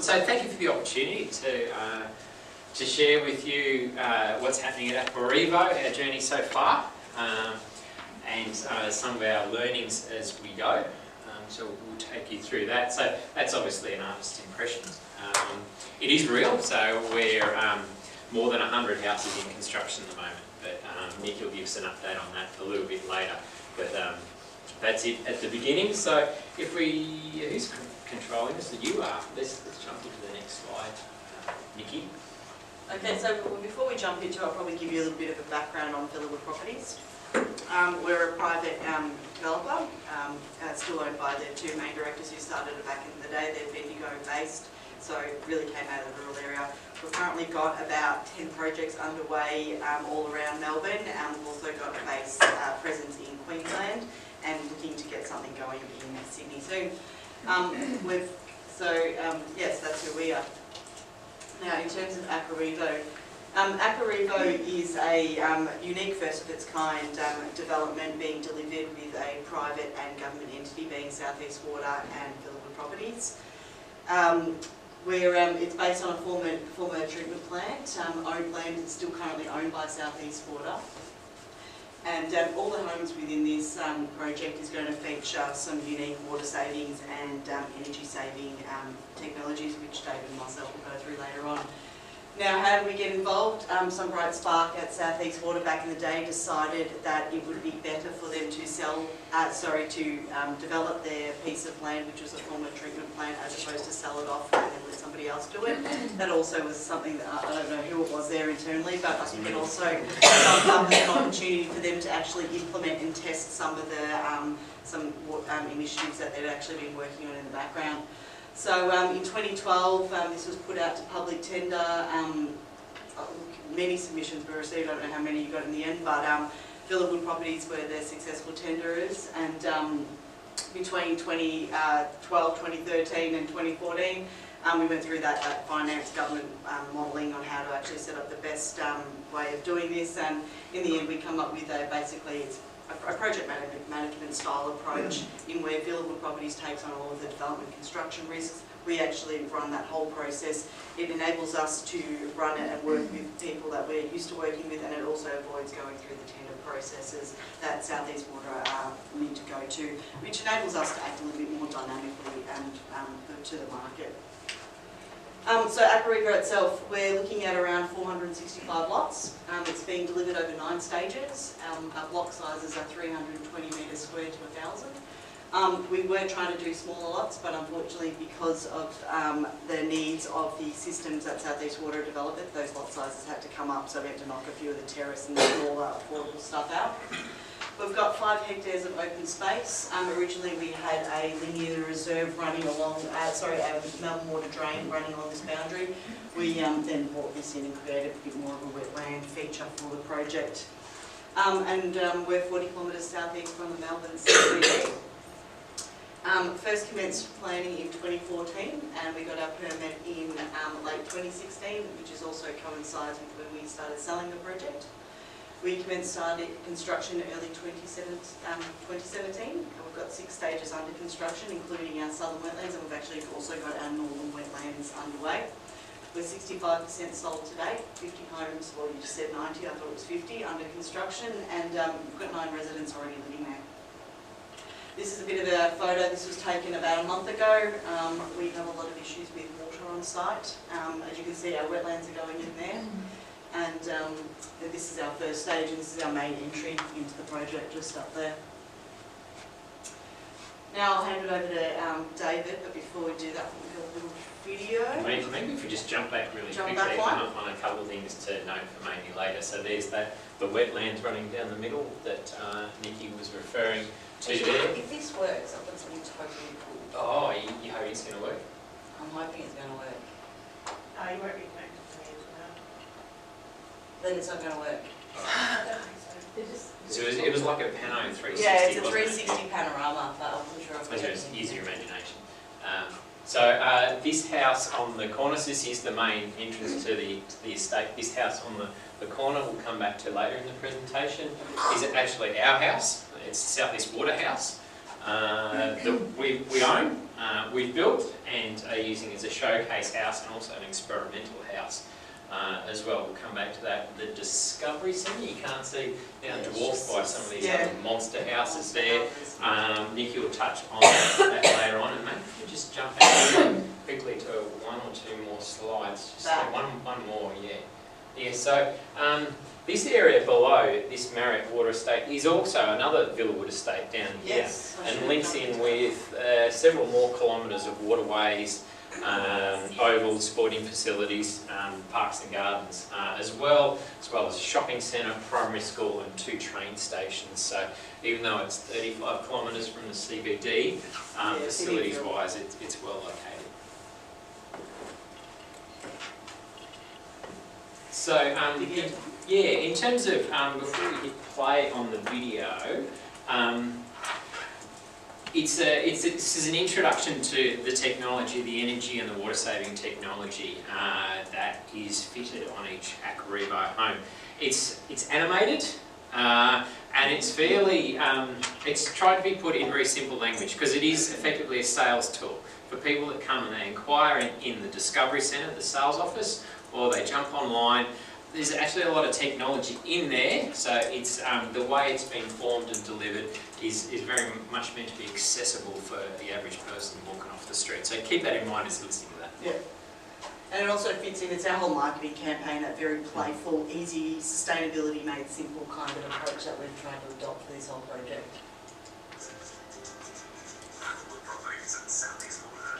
So thank you for the opportunity to share with you what's happening at Aquarevo, our journey so far, and some of our learnings as we go. So we'll take you through that. So that's obviously an artist's impression. It is real, so we're more than 100 houses in construction at the moment, but Nick will give us an update on that a little bit later. But that's it at the beginning. So if who's controlling this? You are. Let's jump into the next slide, Niki. Okay, so before we jump into it, I'll probably give you a little bit of a background on Villawood Properties. We're a private developer, still owned by the two main directors who started it back in the day. They're Bendigo based, so it really came out of the rural area. We've currently got about 10 projects underway all around Melbourne, and we've also got a base presence in Queensland and looking to get something going in Sydney soon. Yes, that's who we are. Now, in terms of Aquarevo, Aquarevo is a unique first of its kind development being delivered with a private and government entity being South East Water and Villawood Properties. It's based on a former treatment plant. Owned land is still currently owned by South East Water. And all the homes within this project is going to feature some unique water savings and energy saving technologies, which David and myself will go through later on. Now, how did we get involved? Some bright spark at South East Water back in the day decided that it would be better for them to develop their piece of land, which was a former treatment plant, as opposed to sell it off and then let somebody else do it. That also was something that I don't know who it was there internally, but I think it also summed up as an opportunity for them to actually implement and test some of the initiatives that they'd actually been working on in the background. So in 2012, this was put out to public tender. Many submissions were received. I don't know how many you got in the end, but Villawood Properties were the successful tenderers. And between 2012, 2013 and 2014, we went through that finance government modelling on how to actually set up the best way of doing this. And in the end, we come up with it's a project management style approach in where Villawood Properties takes on all of the development construction risks. We actually run that whole process. It enables us to run it and work with people that we're used to working with, and it also avoids going through the tender processes that South East Water need to go to, which enables us to act a little bit more dynamically and to the market. So Aquarevo itself, we're looking at around 465 lots. It's being delivered over 9 stages. Our block sizes are 320 metres square to 1,000. We were trying to do smaller lots, but unfortunately because of the needs of the systems that South East Water developed, those lot sizes had to come up, so we had to knock a few of the terrace and smaller affordable stuff out. We've got 5 hectares of open space. Originally we had a linear reserve running along, a Melbourne water drain running along this boundary. We then brought this in and created a bit more of a wetland feature for the project. We're 40 kilometres southeast from the Melbourne CBD. First commenced planning in 2014 and we got our permit in late 2016, which is also coincides with when we started selling the project. We started construction early 2017, and we've got 6 stages under construction, including our southern wetlands, and we've actually also got our northern wetlands underway. We're 65% sold to date, 50 homes, well you just said 90, I thought it was 50, under construction, and we've got 9 residents already living there. This is a bit of a photo. This was taken about a month ago. We have a lot of issues with water on site. As you can see, our wetlands are going in there. And this is our first stage, and this is our main entry into the project, just up there. Now I'll hand it over to David, but before we do that, we'll do a little video. Maybe if we just jump back really quickly on a couple of things to note for maybe later. So there's the wetlands running down the middle that Niki was referring to there. If this works, I've got something totally cool. Oh, you hope it's going to work? I'm hoping it's going to work. You won't be connected to me as well. Then it's not going to work. So it was like a Pano 360. Yeah, it's a 360 panorama, but I wasn't sure if it was use your imagination. This house on the corner, so this is the main entrance to the estate. This house on the corner we'll come back to later in the presentation. Is it actually our house? It's South East Water House. that we own, we've built, and are using as a showcase house and also an experimental house as well. We'll come back to that. The Discovery Centre, you can't see, dwarfed by some of these other monster houses there. Niki will touch on that later on, and maybe if you just jump out quickly to one or two more slides. Just one more, yeah. Yeah, so this area below this Marriott Water Estate is also another Villawood estate down here, and links in with several more kilometres of waterways, ovals, sporting facilities, parks and gardens, as well as a shopping centre, primary school and 2 train stations. So even though it's 35 kilometres from the CBD, facilities-wise, it's well located. So, in terms of, before we hit play on the video, this is an introduction to the technology, the energy and the water saving technology that is fitted on each Aquarevo home. It's animated and it's fairly, it's tried to be put in very simple language because it is effectively a sales tool for people that come and they inquire in the Discovery Centre, the sales office, or they jump online. There's actually a lot of technology in there, so it's the way it's been formed and delivered is very much meant to be accessible for the average person walking off the street. So keep that in mind as you're listening to that. Yeah. And it also fits in, it's our whole marketing campaign, that very playful, easy, sustainability made simple kind of approach that we've tried to adopt for this whole project.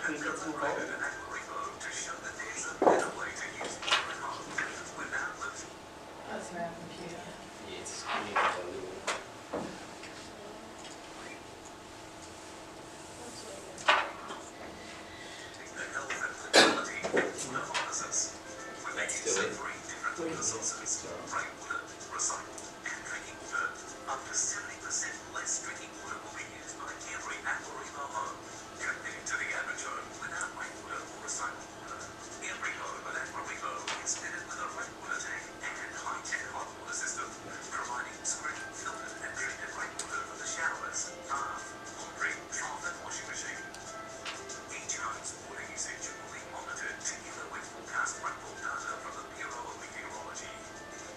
Can we get some gold? That's around computer. Yeah, it's only got a little. Up to 70% less drinking water will be used by every Aquarevo home, connected to the average home without rainwater or recycled water. Every home at Aquarevo is fitted with a rainwater tank and high-tech hot water system, providing screened, filtered and treated rainwater for the showers, bath, laundry, trough and washing machine. Each home's water usage will be monitored together with forecast rainfall data from the Bureau of Meteorology.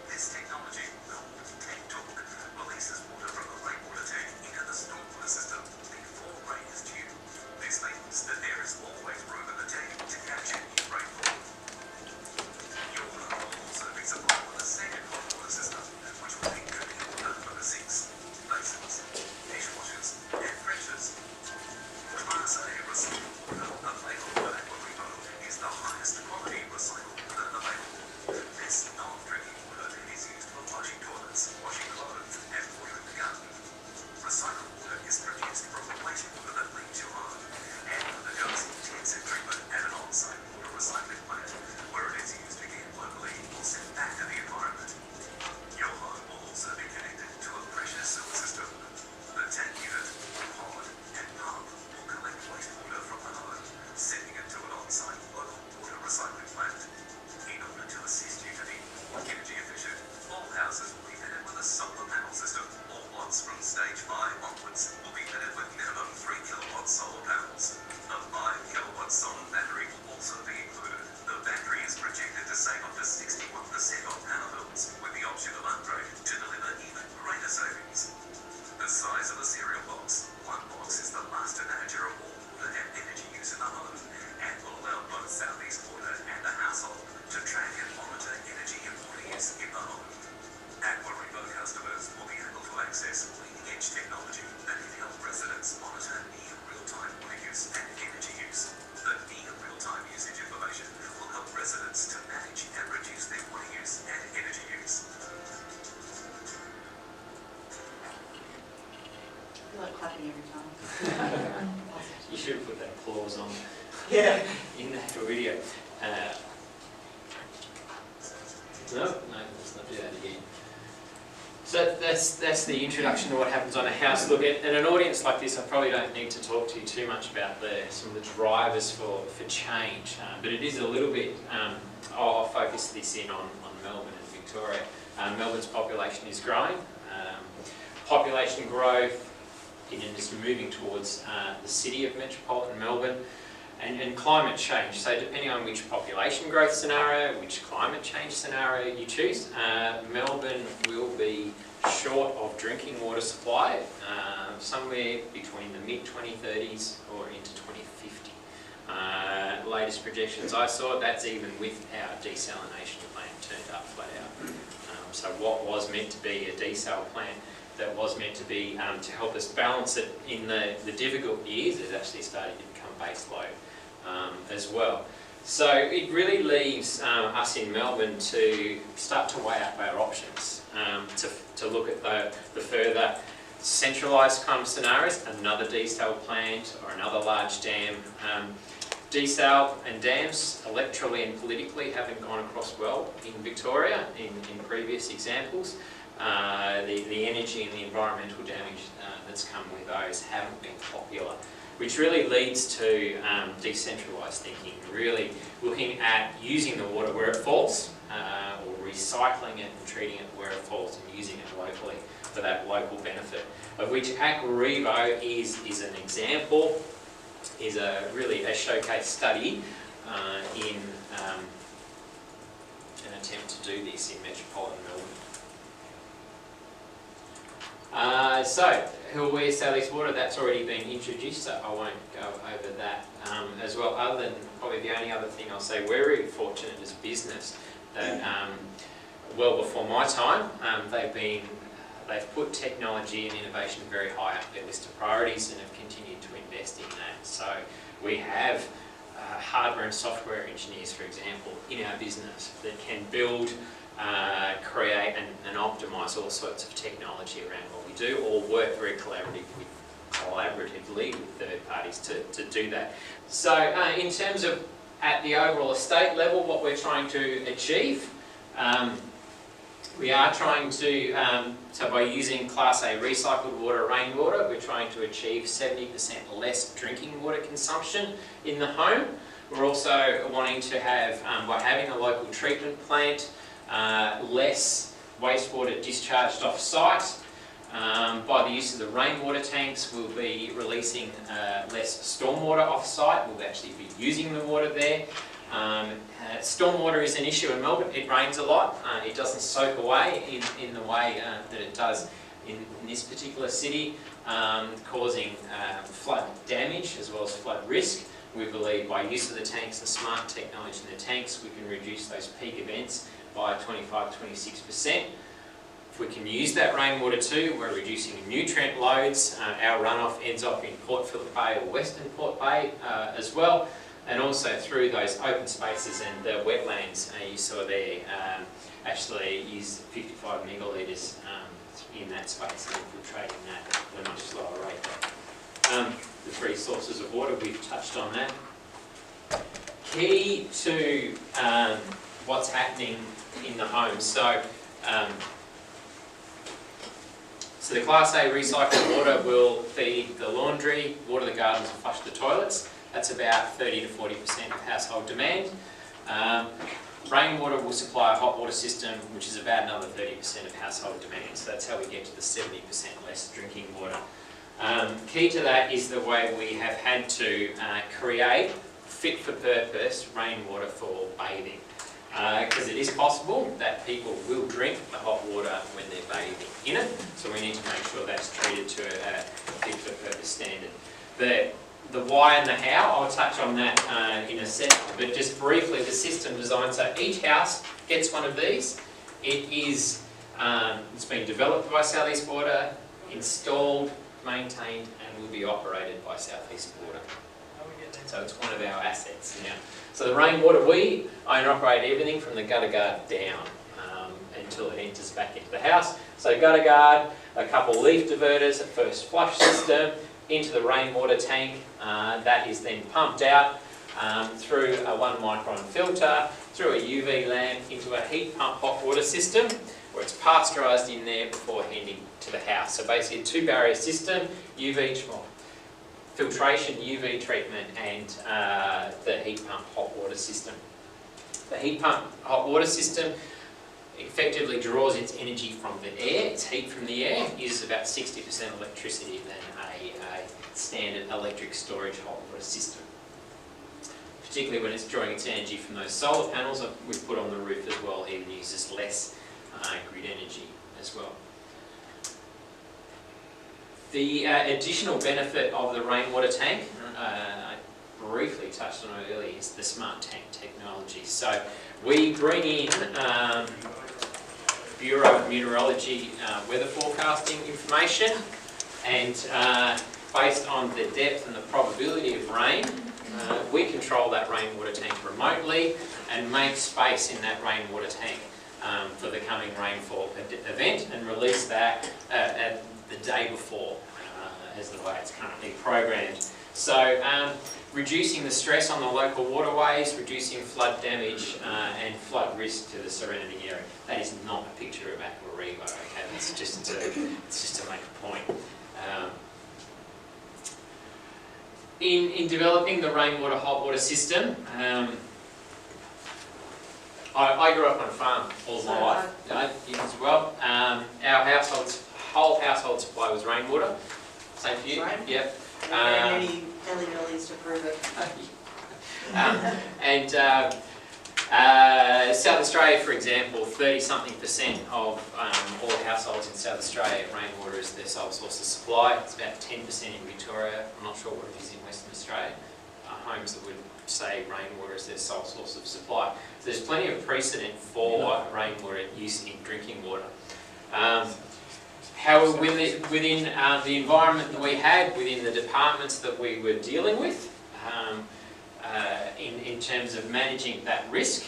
This technology, called TechTalk, releases water from the rainwater tank into the stormwater system before rain is due. This means that there is always room in the tank to capture new rainfall. Your home will also be supplied with a second hot water system, which will be drinking water from the sinks, basins, dishwashers and fridges. Class A recycled water available at Aquarevo is the highest quality recycled water available. This non-drinking water is used for washing toilets, washing clothes and watering the garden. Recycled water is produced from the wastewater that leaves your home and undergoes intensive treatment at an on-site water recycling plant, where it is used again locally or sent back to the environment. Your home will also be connected to a pressure sewer system. The tank unit, pod and pump will collect wastewater from the home, sending it to an on-site local water recycling plant. In order to assist you to be more energy efficient, all houses will be fitted with a solar panel system. All lots from stage 5 onwards will be fitted with minimum 3 kilowatt solar panels. A 5 kilowatt solar battery will also be included. The battery is projected to save up to 61% on power bills, with the option of upgrade to deliver even greater savings. The size of a cereal box. One box is the master manager of all water and energy use in the home, and will allow both Southeast Water and the household to track and monitor energy and water use in the home. Aquarevo customers will be able to access leading-edge technology that can help residents monitor near real-time water use and energy use. The near real-time usage information will help residents to manage and reduce their water use and energy use. I feel like clapping every time. You should have put that applause on Yeah. in that video. No, let's not do that again. So that's the introduction to what happens on a house. Look, in an audience like this, I probably don't need to talk to you too much about some of the drivers for change, but it is a little bit, I'll focus this in on Melbourne and Victoria. Melbourne's population is growing. Population growth is moving towards the city of metropolitan Melbourne, and climate change. So depending on which population growth scenario, which climate change scenario you choose, Melbourne will be short of drinking water supply somewhere between the mid-2030s or into 2050. Latest projections I saw, that's even with our desalination plant turned up flat out. So what was meant to be a desal plant that was meant to be to help us balance it in the difficult years is actually starting to become base load as well. So it really leaves us in Melbourne to start to weigh up our options, to look at the further centralised kind of scenarios, another desal plant or another large dam. Desal and dams, electorally and politically, haven't gone across well in Victoria in previous examples. The energy and the environmental damage that's come with those haven't been popular, which really leads to decentralised thinking, really looking at using the water where it falls, or recycling it and treating it where it falls and using it locally for that local benefit, of which Aquarevo is an example, is really a showcase study in an attempt to do this in metropolitan Melbourne. So, who are we at South East Water? That's already been introduced, so I won't go over that as well, other than probably the only other thing I'll say, we're really fortunate as a business that well before my time, they've put technology and innovation very high up their list of priorities and have continued to invest in that. So we have hardware and software engineers, for example, in our business that can build, create and optimise all sorts of technology around what we do, or work very collaboratively with third parties to do that. So in terms of at the overall estate level, what we're trying to achieve, we are trying to, so by using Class A recycled water, rainwater, we're trying to achieve 70% less drinking water consumption in the home. We're also wanting to have, by having a local treatment plant, less wastewater discharged off-site. By the use of the rainwater tanks, we'll be releasing less stormwater off-site. We'll actually be using the water there. Stormwater is an issue in Melbourne. It rains a lot. It doesn't soak away in the way that it does in this particular city, causing flood damage as well as flood risk. We believe by use of the tanks and smart technology in the tanks, we can reduce those peak events by 25–26%. If we can use that rainwater too, we're reducing nutrient loads. Our runoff ends up in Port Phillip Bay or Western Port Bay as well. And also through those open spaces and the wetlands you saw there, actually use 55 megalitres in that space and infiltrating that at a much slower rate. The three sources of water, we've touched on that. Key to what's happening in the home. So the Class A recycled water will feed the laundry, water the gardens and flush the toilets. That's about 30–40% of household demand. Rainwater will supply a hot water system, which is about another 30% of household demand. So that's how we get to the 70% less drinking water. Key to that is the way we have had to create fit-for-purpose rainwater for bathing. Because it is possible that people will drink the hot water when they're bathing in it. So we need to make sure that's treated to a fit-for-purpose standard. The why and the how, I'll touch on that in a second, but just briefly, the system design. So each house gets one of these. It's been developed by South East Water, installed, maintained, and will be operated by South East Water. So it's one of our assets now. So the rainwater, we own and operate everything from the gutter guard down until it enters back into the house. So gutter guard, a couple leaf diverters, a first flush system, into the rainwater tank. That is then pumped out through a 1 micron filter, through a UV lamp, into a heat pump hot water system, where it's pasteurised in there before handing to the house. So basically a 2-barrier system, filtration, UV treatment, and the heat pump hot water system. The heat pump hot water system effectively draws its energy from the air, its heat from the air, uses about 60% electricity than a standard electric storage hot water system. Particularly when it's drawing its energy from those solar panels that we've put on the roof as well, even uses less grid energy as well. The additional benefit of the rainwater tank, I briefly touched on it earlier, is the smart tank technology. So we bring in Bureau of Meteorology weather forecasting information, and based on the depth and the probability of rain, we control that rainwater tank remotely and make space in that rainwater tank for the coming rainfall event, and release that at the day before, as the way it's currently programmed. So reducing the stress on the local waterways, reducing flood damage and flood risk to the surrounding area. That is not a picture of Aquarevo, okay? It's just to make a point. In developing the rainwater hot water system, I grew up on a farm all my life, you as well. Our whole household supply was rainwater. Same for you? Right. Yep. Any Ellie-Millies to prove it. South Australia, for example, 30-something% of all households in South Australia, rainwater is their sole source of supply. It's about 10% in Victoria. I'm not sure what it is in Western Australia. Homes that would say rainwater is their sole source of supply. So there's plenty of precedent for rainwater use in drinking water. However, within the environment that we had, within the departments that we were dealing with, in terms of managing that risk,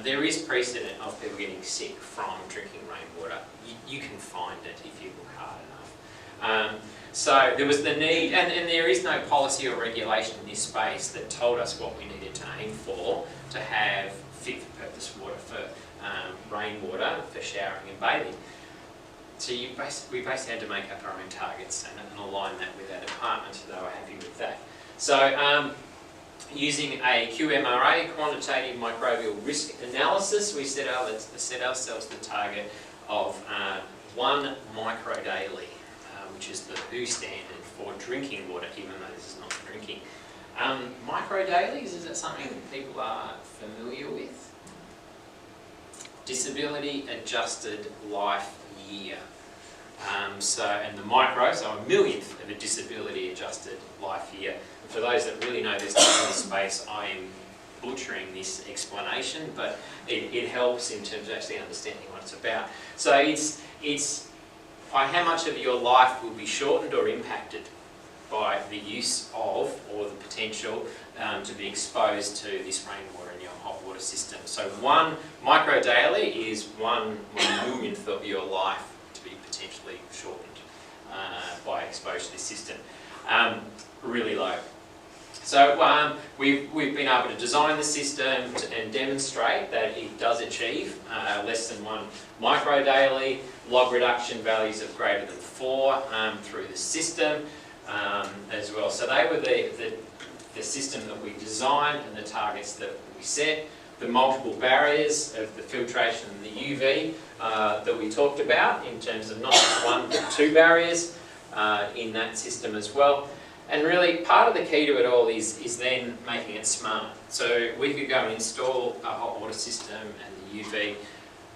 there is precedent of people getting sick from drinking rainwater. You can find it if you look hard enough. So there was the need, and there is no policy or regulation in this space that told us what we needed to aim for to have fit-for-purpose water for rainwater for showering and bathing. So we basically had to make up our own targets and align that with our department, so they were happy with that. So using a QMRA, quantitative microbial risk analysis, we set ourselves the target of 1 micro daily, which is the WHO standard for drinking water, even though this is not drinking. Micro dailies, is that something people are familiar with? Disability adjusted life year. And the micro, so a millionth of a disability adjusted life year. And for those that really know this in this space, I am butchering this explanation, but it helps in terms of actually understanding what it's about. So it's how much of your life will be shortened or impacted by the use of, or the potential to be exposed to this rainwater in your hot water system. So 1 micro daily is 1 millionth of your life to be potentially shortened by exposure to this system. Really low. So we've been able to design the system and demonstrate that it does achieve less than 1 micro daily, log reduction values of greater than 4 through the system as well. So they were the system that we designed and the targets that we set. The multiple barriers of the filtration and the UV that we talked about in terms of not just 1 but 2 barriers in that system as well. And really part of the key to it all is then making it smart. So we could go and install a hot water system and the UV,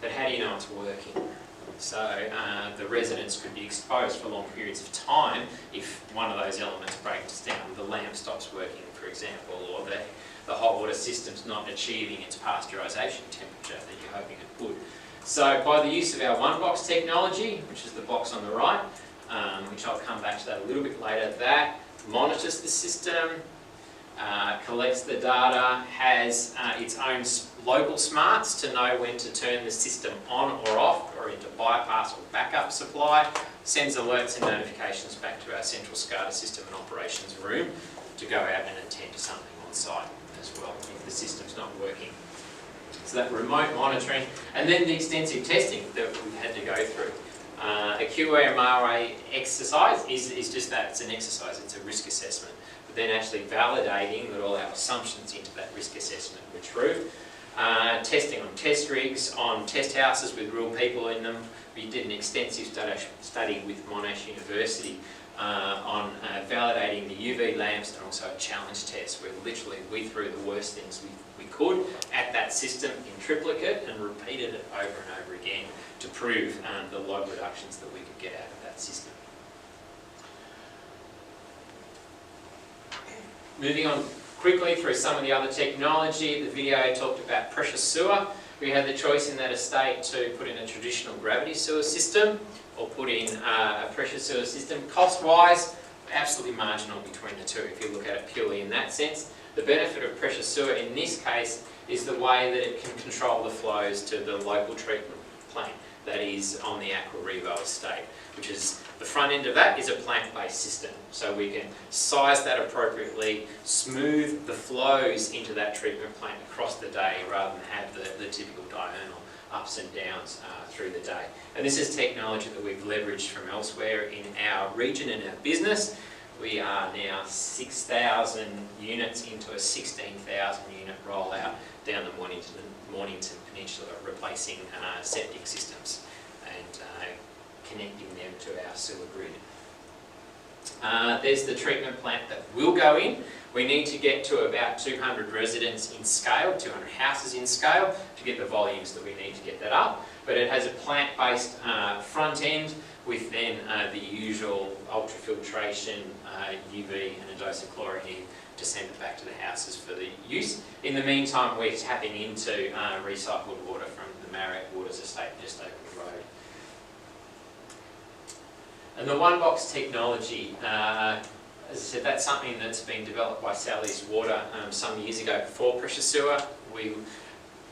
but how do you know it's working? So the residents could be exposed for long periods of time if one of those elements breaks down. The lamp stops working, for example, or the hot water system's not achieving its pasteurisation temperature that you're hoping it would. So by the use of our one box technology, which is the box on the right, which I'll come back to that a little bit later, that monitors the system, collects the data, has its own local smarts to know when to turn the system on or off, or into bypass or backup supply, sends alerts and notifications back to our central SCADA system and operations room to go out and attend to something on site as well if the system's not working. So that remote monitoring, and then the extensive testing that we've had to go through. A QMRA exercise is just that, it's an exercise, it's a risk assessment. But then actually validating that all our assumptions into that risk assessment were true. testing on test rigs, on test houses with real people in them. We did an extensive study with Monash University on validating the UV lamps, and also a challenge test where literally we threw the worst things we could at that system in triplicate and repeated it over and over again to prove the log reductions that we could get out of that system. Moving on quickly through some of the other technology, the video talked about pressure sewer. We had the choice in that estate to put in a traditional gravity sewer system or put in a pressure sewer system. Cost-wise, absolutely marginal between the two if you look at it purely in that sense. The benefit of pressure sewer in this case is the way that it can control the flows to the local treatment plant that is on the Aquarevo estate, which is the front end of that is a plant-based system. So we can size that appropriately, smooth the flows into that treatment plant across the day rather than have the typical diurnal ups and downs through the day. And this is technology that we've leveraged from elsewhere in our region and our business. We are now 6,000 units into a 16,000 unit rollout down the Mornington Peninsula, replacing septic systems and connecting them to our sewer grid. There's the treatment plant that will go in. We need to get to about 200 residents in scale, 200 houses in scale, to get the volumes that we need to get that up. But it has a plant-based front end with then the usual ultrafiltration, UV and a dose of chlorine to send it back to the houses for the use. In the meantime, we're tapping into recycled water from the Marriott Waters estate just over the road. And the one box technology, as I said, that's something that's been developed by Sally's Water some years ago for pressure sewer.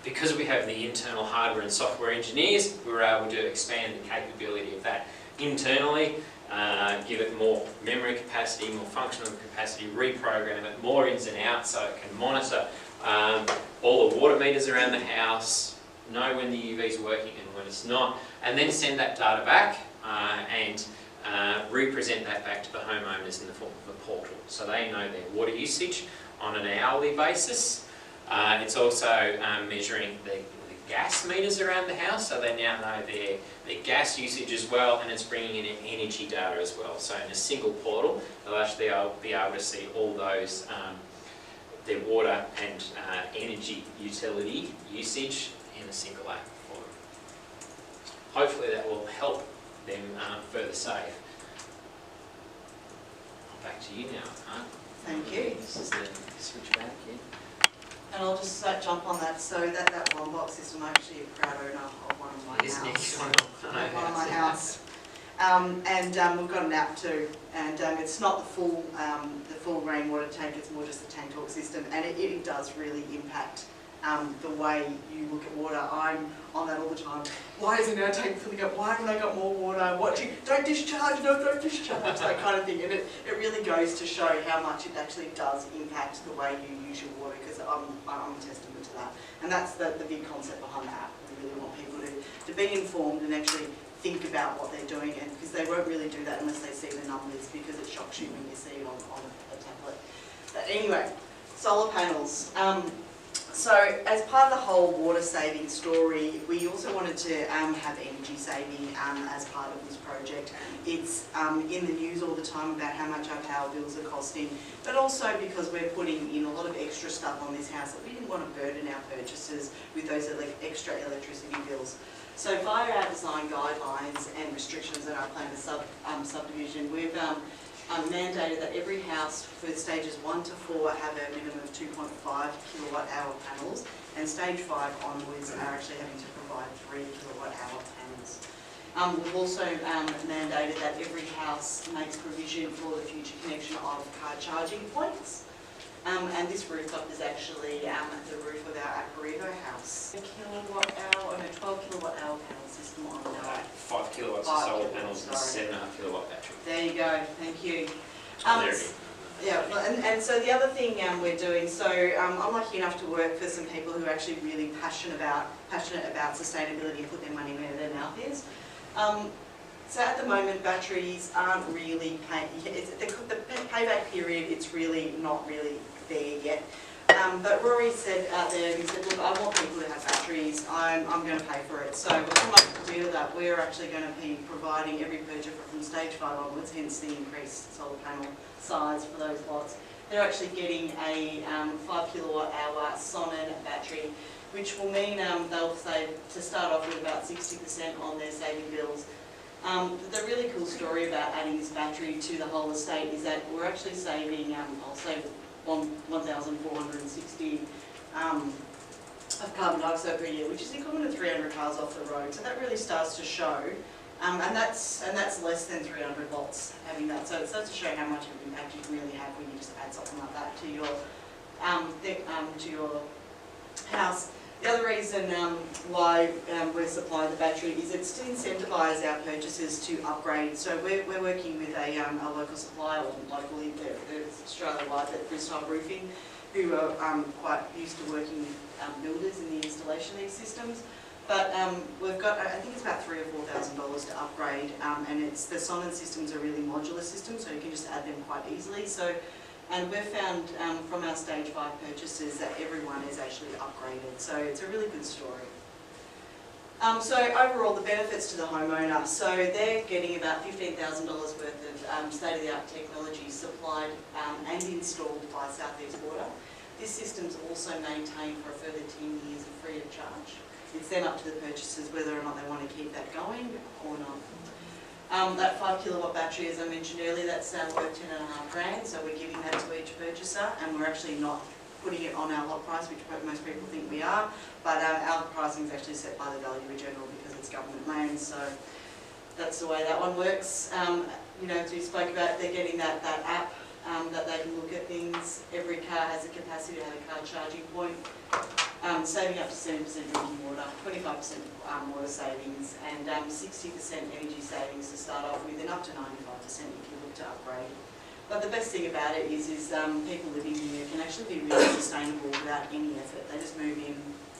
Because we have the internal hardware and software engineers, we were able to expand the capability of that internally, give it more memory capacity, more functional capacity, reprogram it, more ins and outs so it can monitor all the water meters around the house, know when the UV is working and when it's not, and then send that data back and represent that back to the homeowners in the form of a portal. So they know their water usage on an hourly basis. It's also measuring the gas meters around the house, so they now know their gas usage as well, and it's bringing in energy data as well. So in a single portal, they'll actually be able to see all those, their water and energy utility usage in a single app for them. Hopefully that will help them further save. Back to you now, huh? Thank you. This is the switch back, yeah. And I'll just jump on that. So that one box system, I'm actually a proud owner of one of my house. One of my house. And we've got an app too. And it's not the full rainwater tank. It's more just the tank talk system, and it does really impact the way you look at water. I'm on that all the time. Why isn't our tank filling up? Why haven't I got more water? Don't discharge, no, don't discharge, that kind of thing. And it really goes to show how much it actually does impact the way you use your water, because I'm a testament to that. And that's the big concept behind the app. We really want people to be informed and actually think about what they're doing, and because they won't really do that unless they see the numbers, because it shocks you when you see it on a tablet. But anyway, solar panels. So as part of the whole water saving story, we also wanted to have energy saving as part of this project. It's in the news all the time about how much our power bills are costing, but also because we're putting in a lot of extra stuff on this house that we didn't want to burden our purchasers with those extra electricity bills. So via our design guidelines and restrictions in our plan of subdivision, we've mandated that every house for stages 1 to 4 have a minimum of 2.5 kilowatt hour panels, and stage 5 onwards are actually having to provide 3 kilowatt hour panels. We've also mandated that every house makes provision for the future connection of car charging points. And this rooftop is actually the roof of our Aquarevo house. A kilowatt hour and a 12 kilowatt hour panel system on that. 5 kilowatts of solar panels and 7.5 kilowatt battery. There you go, thank you. Yeah, and so the other thing we're doing, so I'm lucky enough to work for some people who are actually really passionate about sustainability and put their money where their mouth is. So at the moment, batteries aren't really the payback period, it's really not really there yet. But Rory said out there, he said, look, I want people I'm going to pay for it. So we've come up with a deal that we're actually going to be providing every purchase from stage 5 onwards, hence the increased solar panel size for those lots. They're actually getting a 5 kilowatt hour Sonnen battery, which will mean they'll save, to start off with, about 60% on their saving bills. The really cool story about adding this battery to the whole estate is that we're actually saving, I'll say 1,460 of carbon dioxide per year, which is equivalent to 300 cars off the road. So that really starts to show, and that's less than 300 watts having that. So it starts to show how much of an impact you can really have when you just add something like that to your house. The other reason why we're supplying the battery is it's to incentivise our purchasers to upgrade. So we're working with a local supplier, or locally, they're Australia-wide, at Bristol Roofing, who are quite used to working with builders in the installation of these systems. But we've got, I think it's about $3,000 or $4,000 to upgrade, and the Sonnen systems are really modular systems, so you can just add them quite easily. So. And we've found from our stage 5 purchases that everyone is actually upgraded. So it's a really good story. So overall, the benefits to the homeowner. So they're getting about $15,000 worth of state-of-the-art technology supplied and installed by South East Water. This system's also maintained for a further 10 years free of charge. It's then up to the purchasers whether or not they want to keep that going or not. That 5 kilowatt battery, as I mentioned earlier, that's worth $10,500, so we're giving that to each purchaser, and we're actually not putting it on our lot price, which most people think we are, but our pricing is actually set by the Valuer General because it's government land, so that's the way that one works. You know, as we spoke about, they're getting that app that they can look at things. Every car has the capacity to have a car charging point. Saving up to 70% drinking water, 25% water savings, and 60% energy savings to start off with, and up to 95% if you look to upgrade. But the best thing about it is people living here can actually be really sustainable without any effort. They just move in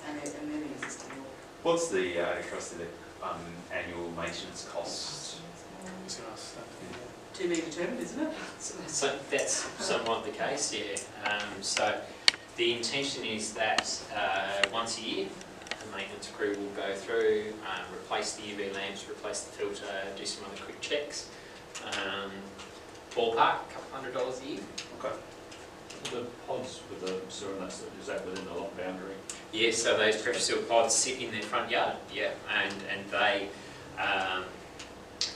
and they're moving as sustainable. What's the cost of the annual maintenance cost? To be determined, isn't it? So that's somewhat the case, yeah. So the intention is that once a year, the maintenance crew will go through, replace the UV lamps, replace the filter, do some other quick checks. Ballpark, $200 a year. Okay. The pods with the sewer and that stuff, is that within the lot boundary? Yeah, so those pressure sewer pods sit in their front yard, yeah, and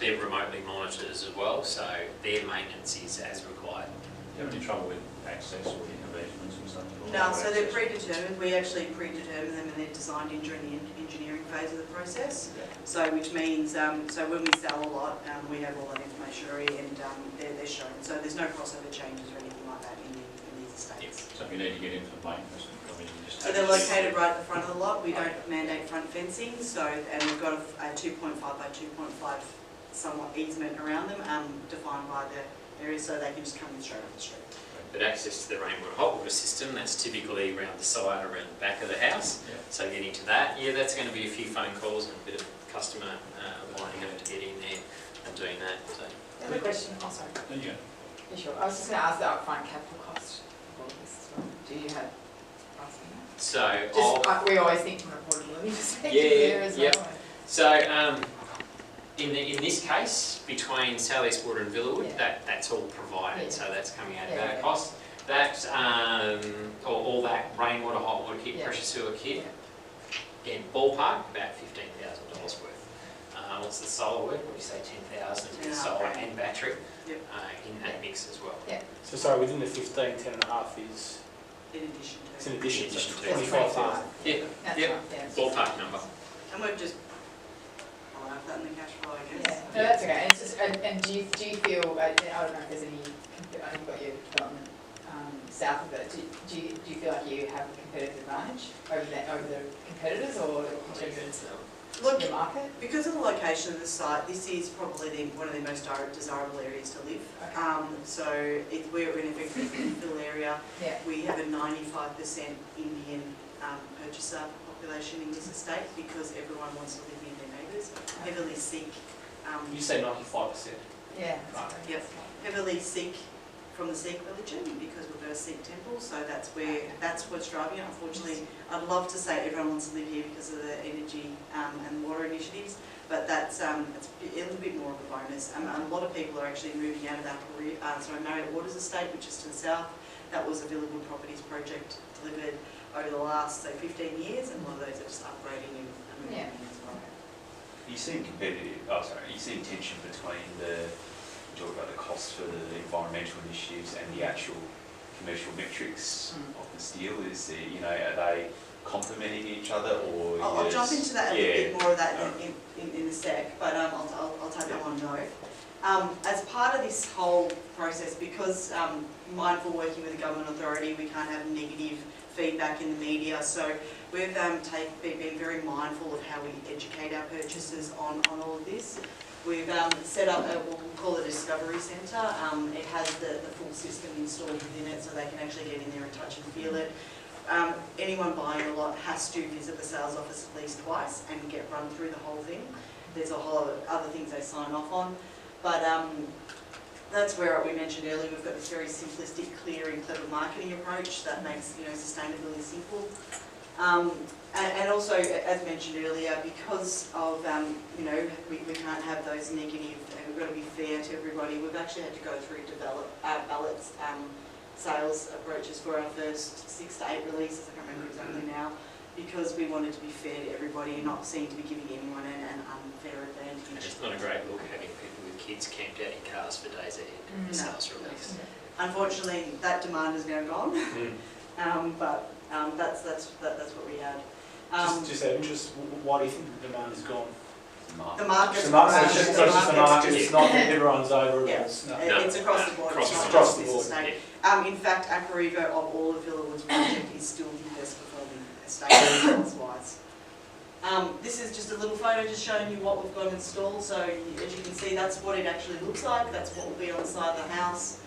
they're remotely monitored as well, so their maintenance is as required. Do you have any trouble with access or inconvenience or something? No, so they're predetermined. We actually predetermine them and they're designed in during the engineering phase of the process. Yeah. So which means, so when we sell a lot, we have all that information already and they're shown. So there's no crossover changes or anything like that in these estates. So if you need to get in for maintenance, I mean, you just... So they're located right at the front of the lot. We don't mandate front fencing, and we've got a 2.5 by 2.5 somewhat easement around them, defined by the area, so they can just come in straight off the street. But access to the rainwater hot water system, that's typically around the side, around the back of the house. Yeah. So getting to that, yeah, that's going to be a few phone calls and a bit of customer lining up to get in there and doing that. So. I have a question. Oh, sorry. Yeah. Yeah, sure. I was just going to ask the upfront capital cost of all of this as well. Do you have asking that? So Just, we always think from an affordability perspective there as yeah. well. So in this case, between South East Water and Villawood, Yeah. that's all provided. Yeah. So that's coming out of Yeah. our cost. That all that rainwater, hot water kit, Yeah. pressure sewer kit. Yeah. In ballpark, about $15,000 worth. What's the solar worth? What do you say, 10,000 for the solar and battery Yep. in that mix as well. Yeah. So sorry, within the 15, 10.5 is, In addition to. it's in addition In to addition to. 25,000. Yeah, That's yep. right, yeah. Ballpark number. And we've just, I'll have that in the cash flow, I Yeah, guess. no, that's okay. It's just, and do you feel, I don't know if there's any, I know you've got your development south of it, do you feel like you have a competitive advantage over the competitors or in terms of Look, your market? because of the location of the site, this is probably one of the most desirable areas to live. Okay. So we're in a very infill area. Yeah. We have a 95% Indian purchaser population in this estate because everyone wants to live near their neighbours. Heavily Sikh. You say 95%. Yeah. Right. Yep. Heavily Sikh from the Sikh religion, because we've got a Sikh temple, so that's what's driving it. Unfortunately, I'd love to say everyone wants to live here because of the energy and water initiatives, but that's it's a little bit more of a bonus. A lot of people are actually moving out of our Marriott Waters estate, which is to the south. That was a Villawood Properties project delivered over the last, say, 15 years, and a lot of those are just upgrading and moving in as well. Are you seeing are you seeing tension between you talk about the costs for the environmental initiatives and the actual commercial metrics of the steel? Is there, are they complementing each other, or I'll jump into that a little bit more of that in a sec, but I'll take that one note. As part of this whole process, because mindful working with the government authority, we can't have negative feedback in the media, so we've been very mindful of how we educate our purchasers on all of this. We've set up we'll call it a discovery centre. It has the full system installed within it, so they can actually get in there and touch and feel it. Anyone buying a lot has to visit the sales office at least twice and get run through the whole thing. There's a whole lot of other things they sign off on, but that's where we mentioned earlier, we've got this very simplistic, clear and clever marketing approach that makes sustainability simple. And also, as mentioned earlier, because of we can't have those negative, and we've got to be fair to everybody, we've actually had to go through ballots, sales approaches for our first 6 to 8 releases, I can't remember exactly now, because we wanted to be fair to everybody and not seem to be giving anyone an unfair advantage. And it's not a great look having people with kids camped out in cars for days ahead of the sales release. Unfortunately, that demand is now gone, but that's what we had. Just out of interest, why do you think the demand is gone? The market. It's just the market. It's not that everyone's over. Yeah. It's across the board. Across the board. In fact, Aquarevo of all of Villawood's project is still the best performing estate sales-wise. This is just a little photo just showing you what we've got installed. So as you can see, that's what it actually looks like. That's what will be on the side of the house.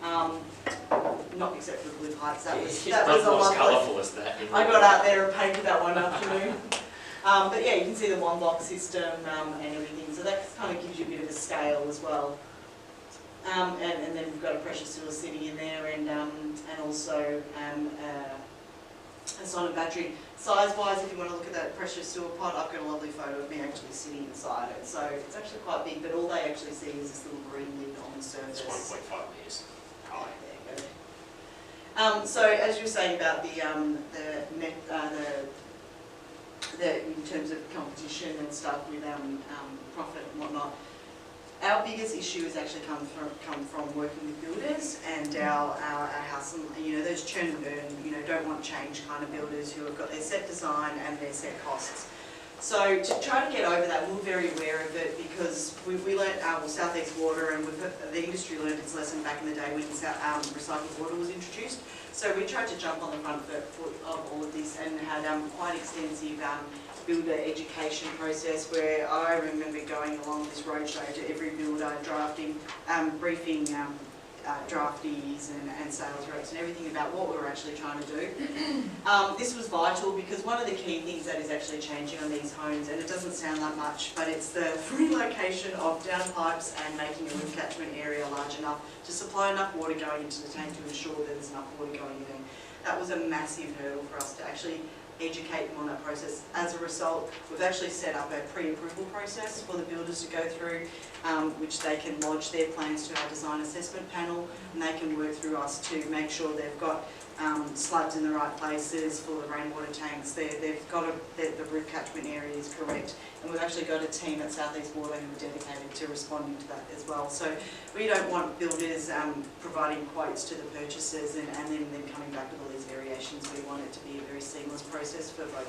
Not except for the blue pipes. That was a not lot as colourful as that. I got out there and painted that one afternoon. But yeah, you can see the one block system and everything. So that kind of gives you a bit of a scale as well. And then we've got a pressure sewer sitting in there, and also a silent battery. Size-wise, if you want to look at that pressure sewer pot, I've got a lovely photo of me actually sitting inside it. So it's actually quite big, but all they actually see is this little green lid on the surface. It's 1.5 metres high. There you go. So as you were saying about the in terms of competition and stuff with profit and whatnot, our biggest issue has actually come from working with builders and our house, and those churn and burn, don't want change kind of builders who have got their set design and their set costs. So to try to get over that, we're very aware of it because we learnt South East Water, and the industry learned its lesson back in the day when recycled water was introduced. So we tried to jump on the front foot of all of this and had quite extensive builder education process, where I remember going along this roadshow to every builder, briefing draftees and sales reps and everything about what we were actually trying to do. This was vital because one of the key things that is actually changing on these homes, and it doesn't sound like much, but it's the relocation of downpipes and making a roof catchment area large enough to supply enough water going into the tank to ensure that there's enough water going in. That was a massive hurdle for us to actually educate them on that process. As a result, we've actually set up a pre-approval process for the builders to go through, which they can lodge their plans to our design assessment panel, and they can work through us to make sure they've got slabs in the right places for the rainwater tanks. They've got the roof catchment area is correct, and we've actually got a team at South East Water who are dedicated to responding to that as well. So we don't want builders providing quotes to the purchasers and then coming back with all these variations. We want it to be a very seamless process for both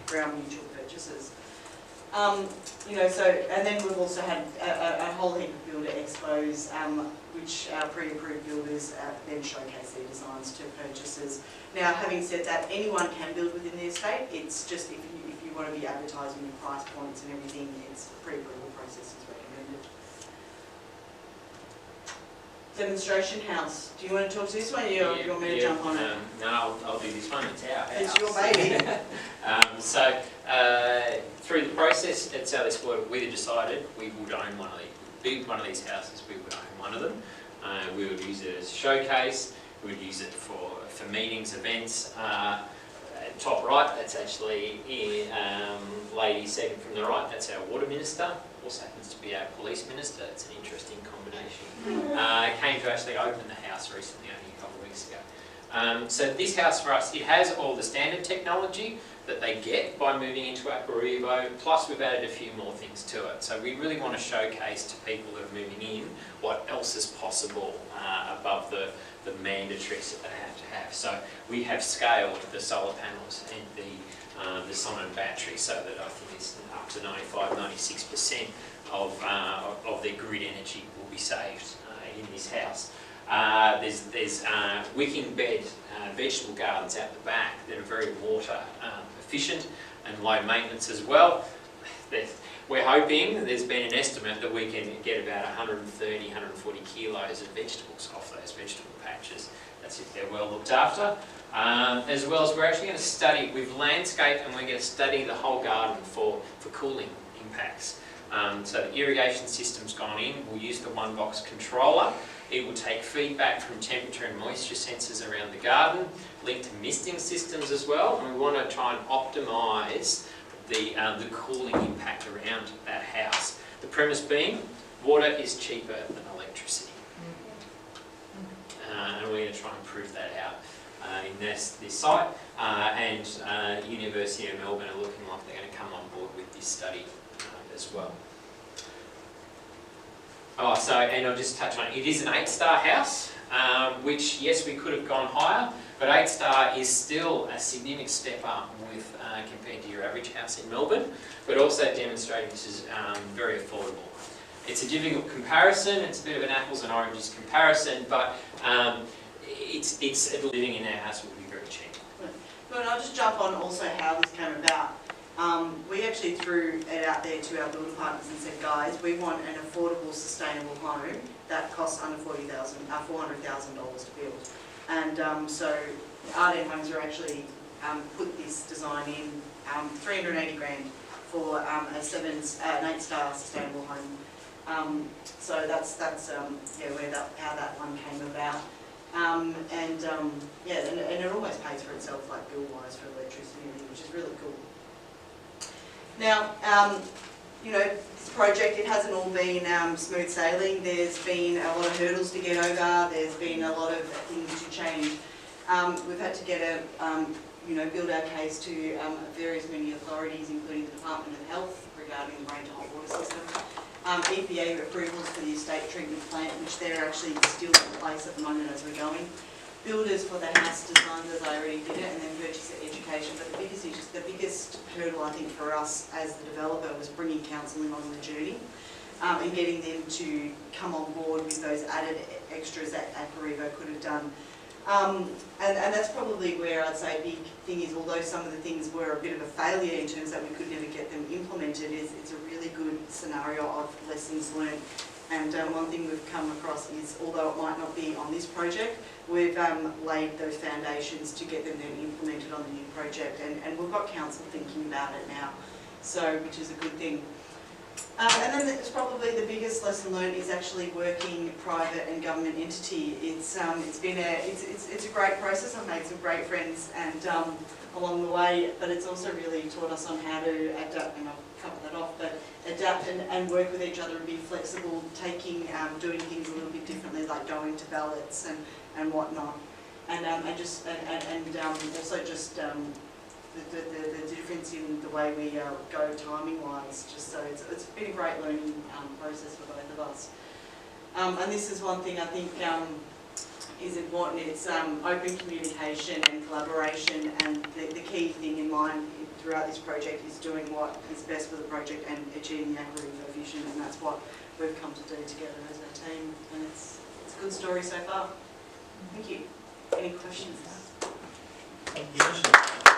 for our mutual purchasers. And then we've also had a whole heap of builder expos, which our pre-approved builders then showcase their designs to purchasers. Now, having said that, anyone can build within the estate. It's just if you want to be advertising your price points and everything, it's pre-approval process is recommended. Demonstration house. Do you want to talk to this one? You want me to jump on it? No, I'll do this one. It's our house. It's your baby. Through the process at South East Water, we decided we would own one of these. Build one of these houses, we would own one of them. We would use it as a showcase. We would use it for meetings, events. Top right, that's actually lady second from the right, that's our water minister. Also happens to be our police minister. It's an interesting combination. Came to actually open the house recently, only a couple of weeks ago. So this house for us, it has all the standard technology that they get by moving into Aquarevo, plus we've added a few more things to it. So we really want to showcase to people that are moving in what else is possible above the mandatories that they have to have. So we have scaled the solar panels and the Sonnen battery so that I think it's up to 95–96% of their grid energy will be saved in this house. There's wicking bed vegetable gardens out the back that are very water efficient and low maintenance as well. We're hoping, there's been an estimate that we can get about 140 kilos of vegetables off those vegetable patches. That's if they're well looked after. As well as we're actually going to study, we've landscaped and we're going to study the whole garden for cooling impacts. So the irrigation system's gone in, we'll use the one box controller. It will take feedback from temperature and moisture sensors around the garden, linked to misting systems as well, and we want to try and optimise the cooling impact around that house. The premise being, water is cheaper than electricity. And we're going to try and prove that out in this site. And University of Melbourne are looking like they're going to come on board with this study as well. Oh, so, and I'll just touch on it. It is an 8-star house, which, yes, we could have gone higher, but 8-star is still a significant step up with compared to your average house in Melbourne, but also demonstrating this is very affordable. It's a difficult comparison. It's a bit of an apples and oranges comparison, but it's living in our house would be very cheap. Well, I'll just jump on also how this came about. We actually threw it out there to our builder partners and said, guys, we want an affordable, sustainable home that costs under $400,000 to build. And so Ardent Homes are actually put this design in, 380 grand for an 8-star sustainable home. So that's how that one came about. Yeah, and it almost pays for itself, like bill-wise, for electricity and everything, which is really cool. Now, you know, this project, it hasn't all been smooth sailing. There's been a lot of hurdles to get over. There's been a lot of things to change. We've had to get build our case to various many authorities, including the Department of Health, regarding the rain to hot water system. EPA approvals for the estate treatment plant, which they're actually still in place at the moment as we're going. Builders for the house designs, as I already did it, and then purchaser education. But the biggest hurdle, I think, for us as the developer was bringing council in on the journey and getting them to come on board with those added extras that Aquarevo could have done. And that's probably where I'd say a big thing is, although some of the things were a bit of a failure in terms that we could never get them implemented, it's a really good scenario of lessons learned. And one thing we've come across is, although it might not be on this project, we've laid those foundations to get them then implemented on the new project, and we've got council thinking about it now, so which is a good thing. And then it's probably the biggest lesson learned is actually working private and government entity. It's a great process. I've made some great friends and along the way, but it's also really taught us on how to adapt, and I'll cover that off, but adapt and work with each other and be flexible, doing things a little bit differently, like going to ballots and whatnot, and also just the difference in the way we go timing-wise. Just so it's been a great learning process for both of us. And this is one thing I think is important. It's open communication and collaboration, and the key thing in mind throughout this project is doing what is best for the project and achieving the Aquarevo vision, and that's what we've come to do together as a team, and it's a good story so far. Thank you. Any questions? Thank you.